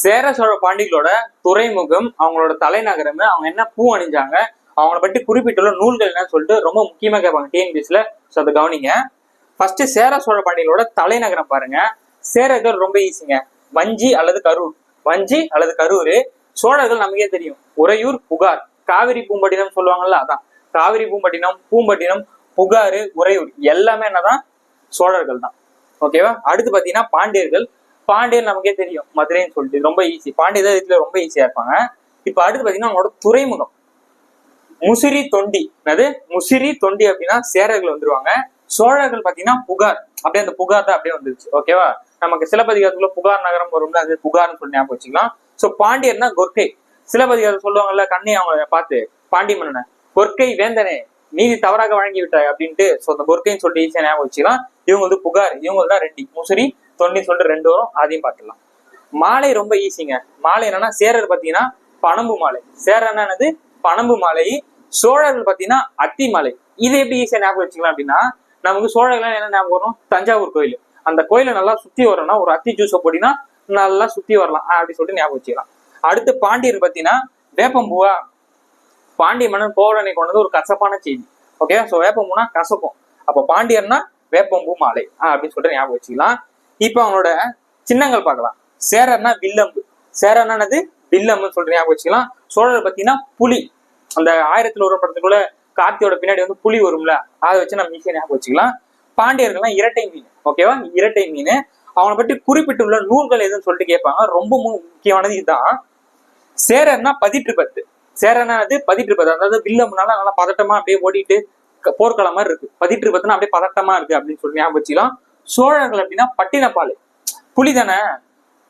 சேர சோழ பாண்டிகளோட துறைமுகம், அவங்களோட தலைநகரம், அவங்க என்ன பூ அணிஞ்சாங்க, அவங்கள பற்றி குறிப்பிட்டுள்ள நூல்கள் என்னன்னு சொல்லிட்டு ரொம்ப முக்கியமா கேட்பாங்க டிஎன்பிஎஸ்ல. ஸோ அதை கவனிங்க. ஃபர்ஸ்ட் சேர சோழ பாண்டிகளோட தலைநகரம் பாருங்க. சேரர்கள் ரொம்ப ஈஸிங்க. வஞ்சி அல்லது கரூர். வஞ்சி அல்லது கரூர். சோழர்கள் நமக்கே தெரியும். உறையூர், புகார். காவிரி பூம்பட்டினம் சொல்லுவாங்கல்ல, அதான் காவிரி பூம்பட்டினம், பூம்பட்டினம், புகாரு, உறையூர் எல்லாமே என்னதான் சோழர்கள் தான். ஓகேவா? அடுத்து பாத்தீங்கன்னா பாண்டியர்கள். பாண்டியர் நமக்கே தெரியும், மதுரைன்னு சொல்லிட்டு ரொம்ப ஈஸி. பாண்டியர் தான் இதுல ரொம்ப ஈஸியா இருப்பாங்க. இப்ப அடுத்து பாத்தீங்கன்னா அவங்களோட துறைமுகம் முசிறி தொண்டி. அது முசிறி தொண்டி அப்படின்னா சேரர்கள் வந்துருவாங்க. சோழர்கள் பாத்தீங்கன்னா புகார். அப்படியே அந்த புகார் தான் அப்படியே வந்துருச்சு. ஓகேவா? நமக்கு சிலப்பதிகாரத்துக்குள்ள புகார் நகரம் வரும்ல, அது புகார்னு சொல்லி ஞாபகம் வச்சுக்கலாம். சோ பாண்டியர்னா கொர்க்கை. சிலப்பதிகாரம் சொல்லுவாங்கல்ல, கண்ணை அவங்க பார்த்து பாண்டி மன்னனை, கொர்க்கை வேந்தனே நீதி தவறாக வழங்கி விட்டாய் அப்படின்ட்டு. ஸோ அந்த கொர்க்கைன்னு சொல்லிட்டு ஈஸியா ஞாபகம் வச்சுக்கலாம். இவங்க வந்து புகார், இவங்க தான் ரெட்டி. முசிறி தொண்டின்னு சொல்லிட்டு ரெண்டு வரும், அதையும் பார்த்துக்கலாம். மாலை ரொம்ப ஈஸிங்க. மாலை என்னன்னா சேரர் பாத்தீங்கன்னா பனம்பு மாலை. சேரர் என்னது பனம்பு மாலை. சோழர்கள் பாத்தீங்கன்னா அத்தி மாலை. இது எப்படி ஈஸியா ஞாபகம் வச்சுக்கலாம் அப்படின்னா, நமக்கு சோழர்கள் என்ன ஞாபகம் வரும்? தஞ்சாவூர் கோயில். அந்த கோயிலை நல்லா சுத்தி வரணும்னா ஒரு அத்தி ஜூஸை போட்டினா நல்லா சுத்தி வரலாம் அப்படி சொல்லிட்டு ஞாபகம் வச்சுக்கலாம். அடுத்து பாண்டியர் பாத்தீங்கன்னா வேப்பம்பூவா. பாண்டிய மன்னன் கோவலனை கொண்டது ஒரு கசப்பான செய்தி. ஓகே, சோ வேப்பம்பூனா கசக்கும். அப்ப பாண்டியர்னா வேப்பம்பூ மாலை அப்படின்னு சொல்லிட்டு ஞாபகம் வச்சுக்கலாம். இப்ப அவங்களோட சின்னங்கள் பார்க்கலாம். சேரர்னா வில்லம்பு. சேரர்னானது வில்லம்புன்னு சொல்லிட்டு ஞாபகம் வச்சுக்கலாம். சோழர் பாத்தீங்கன்னா புலி. அந்த 1001 படத்துக்குள்ள கார்த்தியோட பின்னாடி வந்து புலி வரும்ல, அதை வச்சு நம்ம ஈஸியா ஞாபகம் வச்சுக்கலாம். பாண்டியர்கள்லாம் இரட்டை மீன். ஓகேவா? இரட்டை மீன். அவங்களை பற்றி குறிப்பிட்டுள்ள நூல்கள் எதுன்னு சொல்லிட்டு கேட்பாங்க. ரொம்ப முக்கியமானது இதுதான். சேரர்னா 1810. சேரர்னா அது 1810. அதாவது வில்லம்னால நல்லா பதட்டமா அப்படியே ஓடிட்டு போர்க்களம் மாதிரி இருக்கு. 1810 அப்படியே பதட்டமா இருக்கு அப்படின்னு சொல்லி ஞாபகம் வச்சுக்கலாம். சோழர்கள் அப்படின்னா பட்டினப்பாலை. புலி தானே,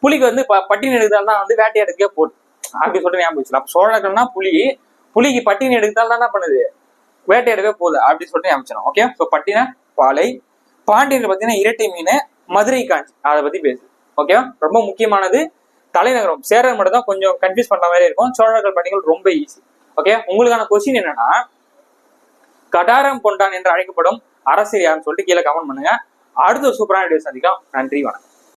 புலிக்கு வந்து பட்டினி எடுத்தால் தான் வந்து வேட்டையாடுக்கே போடு அப்படின்னு சொல்லிட்டு ஞாபகம் வச்சுக்கலாம். சோழர்கள்னா புலி, புலிக்கு பட்டினி எடுத்தால் தான் என்ன பண்ணுது, வேட்டையாடவே போகுது அப்படின்னு சொல்லிட்டு ஞாபகம். ஓகே, ஸோ பட்டின பாலை. பாண்டியர்கள் பார்த்தீங்கன்னா இரட்டை மீன், மதுரை காஞ்சி, அதை பத்தி பேசு. ஓகேவா? ரொம்ப முக்கியமானது தலைநகரம். சேரர் மட்டும் தான் கொஞ்சம் கன்ஃபியூஸ் பண்ற மாதிரி இருக்கும். சோழர்கள் பணிகள் ரொம்ப ஈஸி. ஓகே, உங்களுக்கான கொஸ்டின் என்னன்னா, கடாரம் கொண்டான் என்று அழைக்கப்படும் அரசர் யாருன்னு சொல்லிட்டு கீழே கமெண்ட் பண்ணுங்க. அடுத்த ஒரு சூப்பரான வீடியோ சந்திக்கலாம். நன்றி, வணக்கம்.